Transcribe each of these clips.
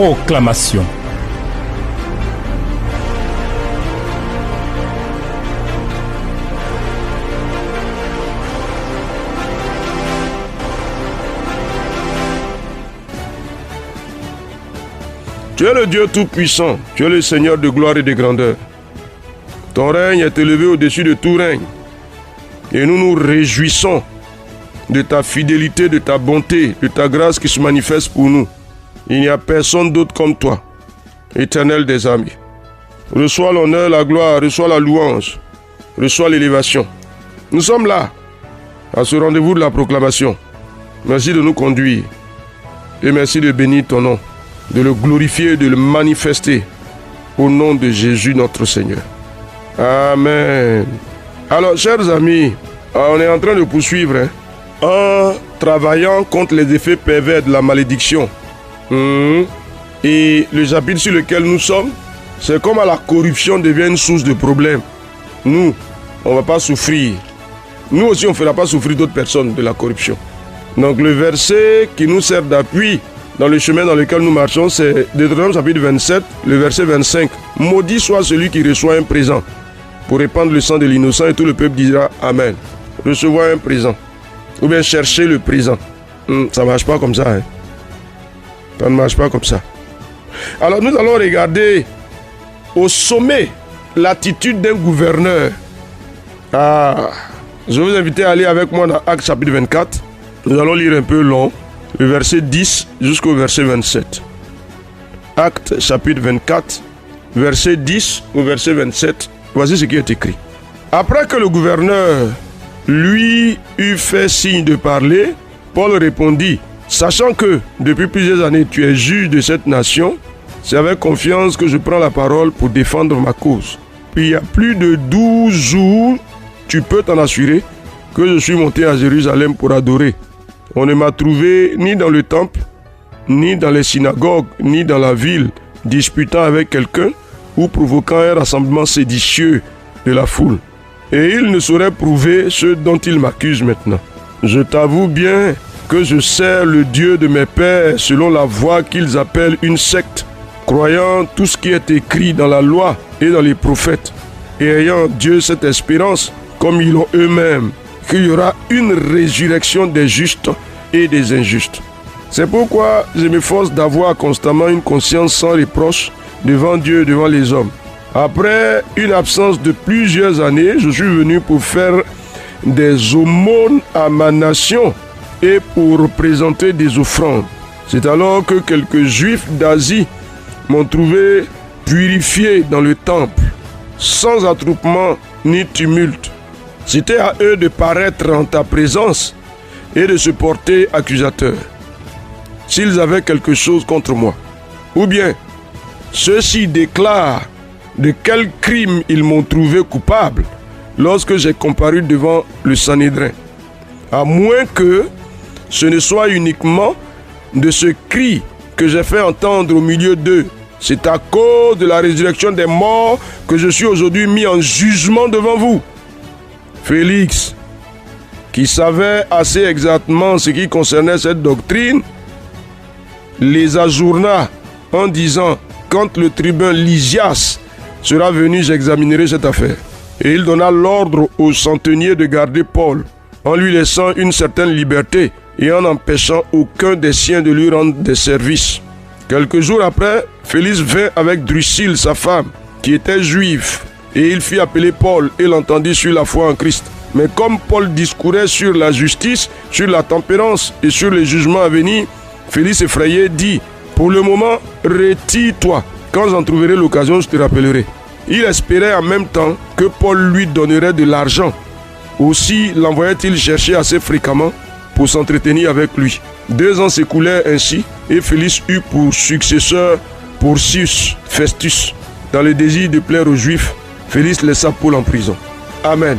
Proclamation. Tu es le Dieu Tout-Puissant, tu es le Seigneur de gloire et de grandeur. Ton règne est élevé au-dessus de tout règne. Et nous nous réjouissons de ta fidélité, de ta bonté, de ta grâce qui se manifeste pour nous. Il n'y a personne d'autre comme toi, Éternel des armées. Reçois l'honneur, la gloire, reçois la louange, reçois l'élévation. Nous sommes là, à ce rendez-vous de la proclamation. Merci de nous conduire et merci de bénir ton nom, de le glorifier, de le manifester au nom de Jésus notre Seigneur. Amen. Alors, chers amis, on est en train de poursuivre en travaillant contre les effets pervers de la malédiction. Et le chapitre sur lequel nous sommes, c'est comme la corruption devient une source de problème. Nous, on ne va pas souffrir. Nous aussi, on ne fera pas souffrir d'autres personnes de la corruption. Donc, le verset qui nous sert d'appui dans le chemin dans lequel nous marchons, c'est Deutéronome chapitre 27, le verset 25. Maudit soit celui qui reçoit un présent pour répandre le sang de l'innocent, et tout le peuple dira Amen. Recevoir un présent, ou bien chercher le présent. Ça ne marche pas comme ça. Ça ne marche pas comme ça. Alors nous allons regarder au sommet l'attitude d'un gouverneur. Je vous invite à aller avec moi dans Actes chapitre 24. Nous allons lire un peu long, le verset 10 jusqu'au verset 27. Actes chapitre 24, verset 10 au verset 27. Voici ce qui est écrit. Après que le gouverneur lui eut fait signe de parler, Paul répondit, sachant que depuis plusieurs années tu es juge de cette nation, c'est avec confiance que je prends la parole pour défendre ma cause. Puis il y a plus de 12 jours, tu peux t'en assurer que je suis monté à Jérusalem pour adorer. On ne m'a trouvé ni dans le temple, ni dans les synagogues, ni dans la ville, disputant avec quelqu'un ou provoquant un rassemblement séditieux de la foule. Et il ne saurait prouver ce dont il m'accuse maintenant. Je t'avoue bien que je sers le Dieu de mes pères selon la voie qu'ils appellent une secte, croyant tout ce qui est écrit dans la loi et dans les prophètes, et ayant Dieu cette espérance, comme ils l'ont eux-mêmes, qu'il y aura une résurrection des justes et des injustes. C'est pourquoi je m'efforce d'avoir constamment une conscience sans reproche devant Dieu et devant les hommes. Après une absence de plusieurs années, je suis venu pour faire des aumônes à ma nation et pour présenter des offrandes. C'est alors que quelques juifs d'Asie m'ont trouvé purifié dans le temple, sans attroupement ni tumulte. C'était à eux de paraître en ta présence et de se porter accusateurs, s'ils avaient quelque chose contre moi. Ou bien, ceux-ci déclarent de quel crime ils m'ont trouvé coupable lorsque j'ai comparu devant le Sanhédrin. À moins que ce ne soit uniquement de ce cri que j'ai fait entendre au milieu d'eux. C'est à cause de la résurrection des morts que je suis aujourd'hui mis en jugement devant vous. Félix, qui savait assez exactement ce qui concernait cette doctrine, les ajourna en disant, quand le tribun Lysias sera venu, j'examinerai cette affaire. Et il donna l'ordre au centenier de garder Paul, en lui laissant une certaine liberté et en n'empêchant aucun des siens de lui rendre des services. Quelques jours après, Félix vint avec Drusille, sa femme, qui était juive, et il fit appeler Paul et l'entendit sur la foi en Christ. Mais comme Paul discourait sur la justice, sur la tempérance et sur les jugements à venir, Félix effrayé dit, pour le moment, retire-toi. Quand j'en trouverai l'occasion, je te rappellerai. Il espérait en même temps que Paul lui donnerait de l'argent. Aussi l'envoyait-il chercher assez fréquemment pour s'entretenir avec lui. 2 ans s'écoulèrent ainsi et Félix eut pour successeur Porcius Festus. Dans le désir de plaire aux Juifs, Félix laissa Paul en prison. Amen.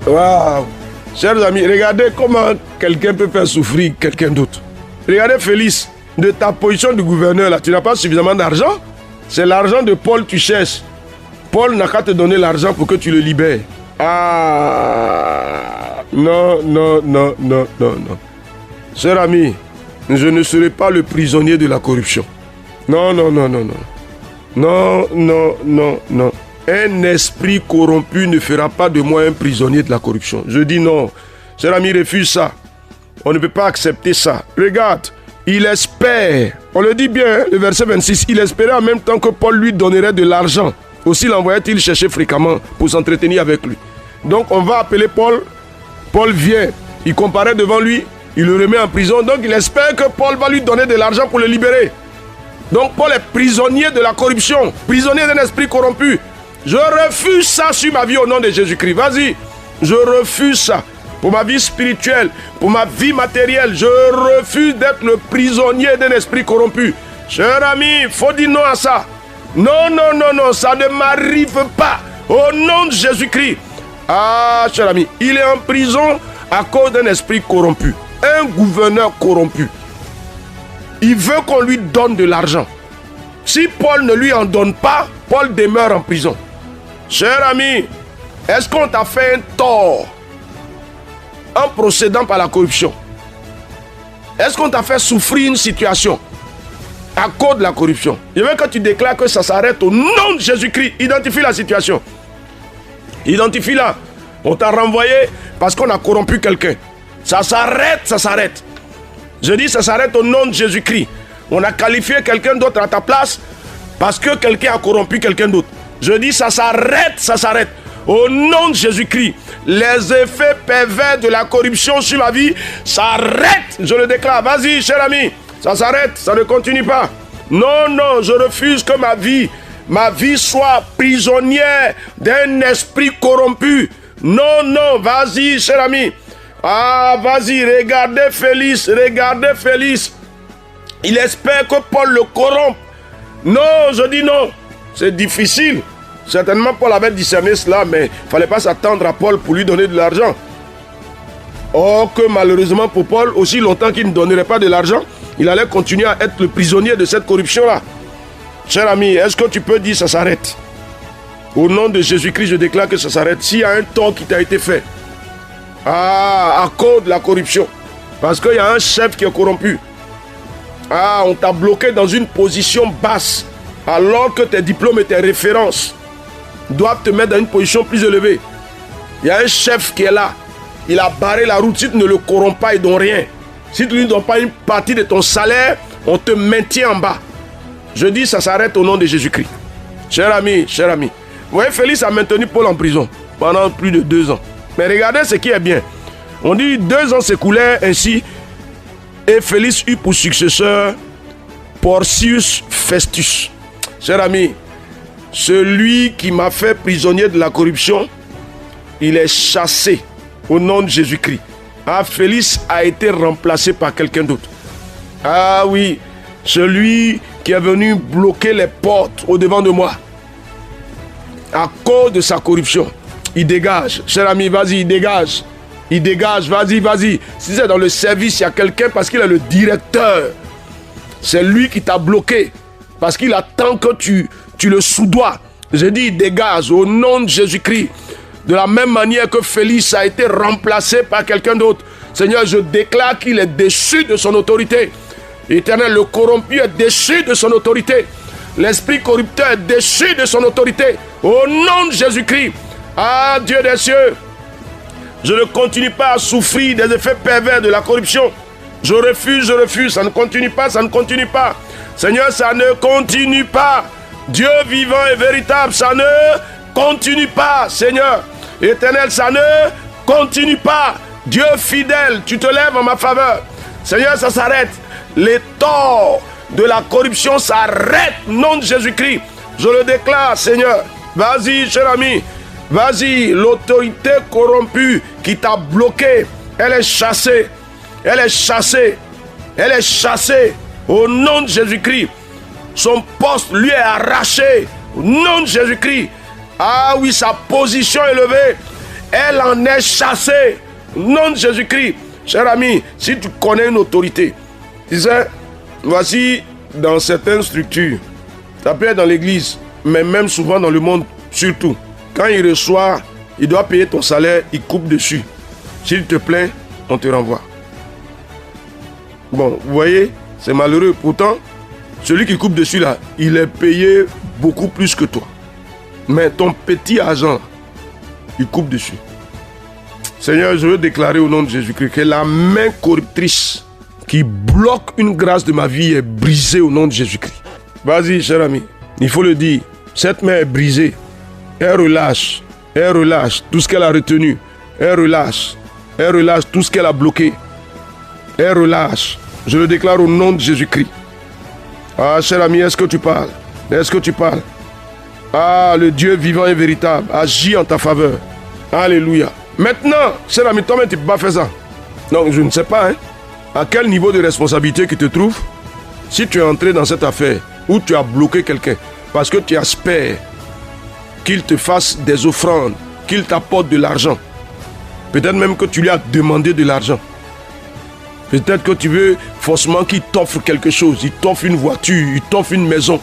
Waouh! Chers amis, regardez comment quelqu'un peut faire souffrir quelqu'un d'autre. Regardez Félix, de ta position de gouverneur là, tu n'as pas suffisamment d'argent. C'est l'argent de Paul que tu cherches. Paul n'a qu'à te donner l'argent pour que tu le libères. Ah! Non. Cher ami, je ne serai pas le prisonnier de la corruption. Non. Un esprit corrompu ne fera pas de moi un prisonnier de la corruption. Je dis non. Cher ami, refuse ça. On ne peut pas accepter ça. Regarde, il espère. On le dit bien, le verset 26. Il espérait en même temps que Paul lui donnerait de l'argent. Aussi l'envoyait-il chercher fréquemment pour s'entretenir avec lui. Donc on va appeler Paul. Paul vient. Il comparaît devant lui. Il le remet en prison. Donc il espère que Paul va lui donner de l'argent pour le libérer. Donc Paul est prisonnier de la corruption. Prisonnier d'un esprit corrompu. Je refuse ça sur ma vie au nom de Jésus-Christ. Vas-y. Je refuse ça. Pour ma vie spirituelle, pour ma vie matérielle, je refuse d'être le prisonnier d'un esprit corrompu. Cher ami, il faut dire non à ça. Non, ça ne m'arrive pas. Au nom de Jésus-Christ. Ah, cher ami, il est en prison à cause d'un esprit corrompu. Un gouverneur corrompu. Il veut qu'on lui donne de l'argent. Si Paul ne lui en donne pas, Paul demeure en prison. Cher ami, est-ce qu'on t'a fait un tort en procédant par la corruption? Est-ce qu'on t'a fait souffrir une situation à cause de la corruption? Je veux que tu déclares que ça s'arrête au nom de Jésus-Christ. Identifie la situation. Identifie-la. On t'a renvoyé parce qu'on a corrompu quelqu'un. Ça s'arrête. Je dis ça s'arrête au nom de Jésus-Christ. On a qualifié quelqu'un d'autre à ta place parce que quelqu'un a corrompu quelqu'un d'autre. Je dis ça s'arrête. Au nom de Jésus-Christ, les effets pervers de la corruption sur ma vie s'arrêtent. Je le déclare. Vas-y, cher ami. Ça s'arrête, ça ne continue pas. Non, je refuse que ma vie soit prisonnière d'un esprit corrompu. Non, vas-y, cher ami. Ah, vas-y, regardez Félix. Il espère que Paul le corrompe. Non, je dis non. C'est difficile. Certainement, Paul avait discerné cela, mais il ne fallait pas s'attendre à Paul pour lui donner de l'argent. Or que malheureusement pour Paul, aussi longtemps qu'il ne donnerait pas de l'argent, il allait continuer à être le prisonnier de cette corruption-là. Cher ami, est-ce que tu peux dire ça s'arrête? Au nom de Jésus-Christ, je déclare que ça s'arrête. S'il y a un tort qui t'a été fait, à cause de la corruption, parce qu'il y a un chef qui est corrompu, on t'a bloqué dans une position basse, alors que tes diplômes et tes références doivent te mettre dans une position plus élevée. Il y a un chef qui est là. Il a barré la route. Si tu ne le corromps pas, il ne donne rien. Si tu ne lui donnes pas une partie de ton salaire, on te maintient en bas. Je dis, ça s'arrête au nom de Jésus-Christ. Cher ami. Vous voyez, Félix a maintenu Paul en prison pendant plus de 2 ans. Mais regardez ce qui est bien. On dit 2 ans s'écoulèrent ainsi et Félix eut pour successeur Porcius Festus. Cher ami, celui qui m'a fait prisonnier de la corruption, il est chassé au nom de Jésus-Christ. Félix a été remplacé par quelqu'un d'autre. Ah oui, celui qui est venu bloquer les portes au-devant de moi à cause de sa corruption. Il dégage. Cher ami, vas-y, il dégage, vas-y. Si c'est dans le service, il y a quelqu'un parce qu'il est le directeur. C'est lui qui t'a bloqué parce qu'il attend que tu le soudoies. J'ai dit, il dégage au nom de Jésus-Christ. De la même manière que Félix a été remplacé par quelqu'un d'autre. Seigneur, je déclare qu'il est déchu de son autorité. Éternel, le corrompu est déchu de son autorité. L'esprit corrupteur est déchu de son autorité. Au nom de Jésus-Christ. Ah, Dieu des cieux, je ne continue pas à souffrir des effets pervers de la corruption. Je refuse. Ça ne continue pas. Seigneur, ça ne continue pas. Dieu vivant et véritable, ça ne continue pas, Seigneur. Éternel, ça ne continue pas. Dieu fidèle, tu te lèves en ma faveur. Seigneur, ça s'arrête. Les torts de la corruption s'arrêtent. Nom de Jésus-Christ. Je le déclare, Seigneur. Vas-y, cher ami. Vas-y, l'autorité corrompue qui t'a bloqué, elle est chassée. Au nom de Jésus-Christ. Son poste lui est arraché. Au nom de Jésus-Christ. Ah oui, sa position élevée Elle en est chassée. Au nom de Jésus-Christ. Cher ami, si tu connais une autorité, tu sais, voici dans certaines structures, ça peut être dans l'église, mais même souvent dans le monde, surtout. Quand il reçoit, il doit payer ton salaire, il coupe dessus. S'il te plaît, on te renvoie. Bon, vous voyez, c'est malheureux. Pourtant, celui qui coupe dessus là, il est payé beaucoup plus que toi. Mais ton petit agent, il coupe dessus. Seigneur, je veux déclarer au nom de Jésus-Christ que la main corruptrice qui bloque une grâce de ma vie est brisée au nom de Jésus-Christ. Vas-y, cher ami, il faut le dire. Cette main est brisée. Elle relâche tout ce qu'elle a retenu. Elle relâche tout ce qu'elle a bloqué. Elle relâche. Je le déclare au nom de Jésus-Christ. Ah, cher ami, est-ce que tu parles? Est-ce que tu parles? Ah, le Dieu vivant et véritable agit en ta faveur. Alléluia. Maintenant, cher ami, toi-même, tu ne peux pas faire ça. Donc, je ne sais pas, à quel niveau de responsabilité tu te trouves si tu es entré dans cette affaire où tu as bloqué quelqu'un parce que tu espères qu'il te fasse des offrandes, qu'il t'apporte de l'argent. Peut-être même que tu lui as demandé de l'argent. Peut-être que tu veux forcément qu'il t'offre quelque chose. Il t'offre une voiture, il t'offre une maison.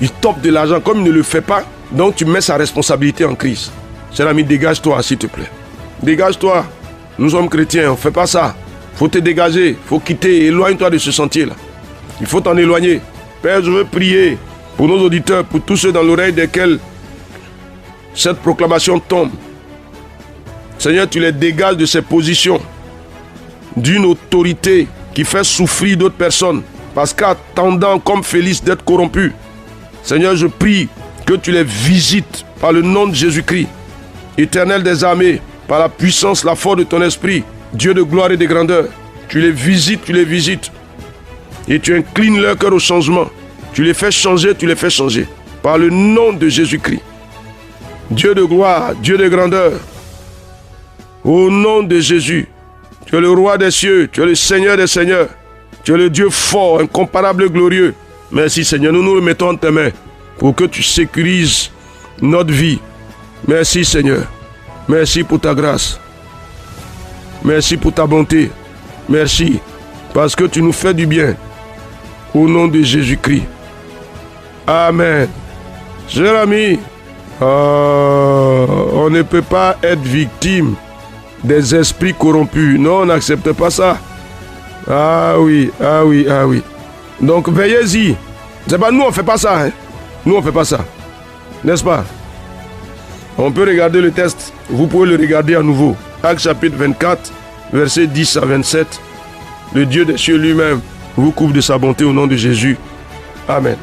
Il t'offre de l'argent. Comme il ne le fait pas, donc tu mets sa responsabilité en crise. Cher ami, dégage-toi, s'il te plaît. Dégage-toi. Nous sommes chrétiens, on ne fait pas ça. Il faut te dégager, il faut quitter, éloigne-toi de ce sentier-là. Il faut t'en éloigner. Père, je veux prier pour nos auditeurs, pour tous ceux dans l'oreille desquels cette proclamation tombe. Seigneur, tu les dégages de ces positions d'une autorité qui fait souffrir d'autres personnes parce qu'attendant comme Félix d'être corrompu. Seigneur, je prie que tu les visites par le nom de Jésus-Christ, Éternel des armées, par la puissance, la force de ton esprit, Dieu de gloire et de grandeur. Tu les visites et tu inclines leur cœur au changement. Tu les fais changer, par le nom de Jésus-Christ. Dieu de gloire, Dieu de grandeur, au nom de Jésus. Tu es le roi des cieux, tu es le Seigneur des seigneurs. Tu es le Dieu fort, incomparable, glorieux. Merci Seigneur, nous nous remettons en tes mains pour que tu sécurises notre vie. Merci Seigneur. Merci pour ta grâce. Merci pour ta bonté. Merci parce que tu nous fais du bien. Au nom de Jésus-Christ. Amen. Cher ami, on ne peut pas être victime des esprits corrompus. Non, on n'accepte pas ça. Ah oui. Donc veillez-y. C'est pas nous, on ne fait pas ça. Nous, on ne fait pas ça. N'est-ce pas? On peut regarder le texte. Vous pouvez le regarder à nouveau. Actes chapitre 24, versets 10 à 27. Le Dieu des cieux lui-même vous couvre de sa bonté au nom de Jésus. Amen.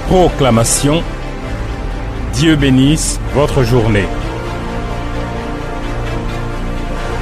Proclamation. Dieu bénisse votre journée.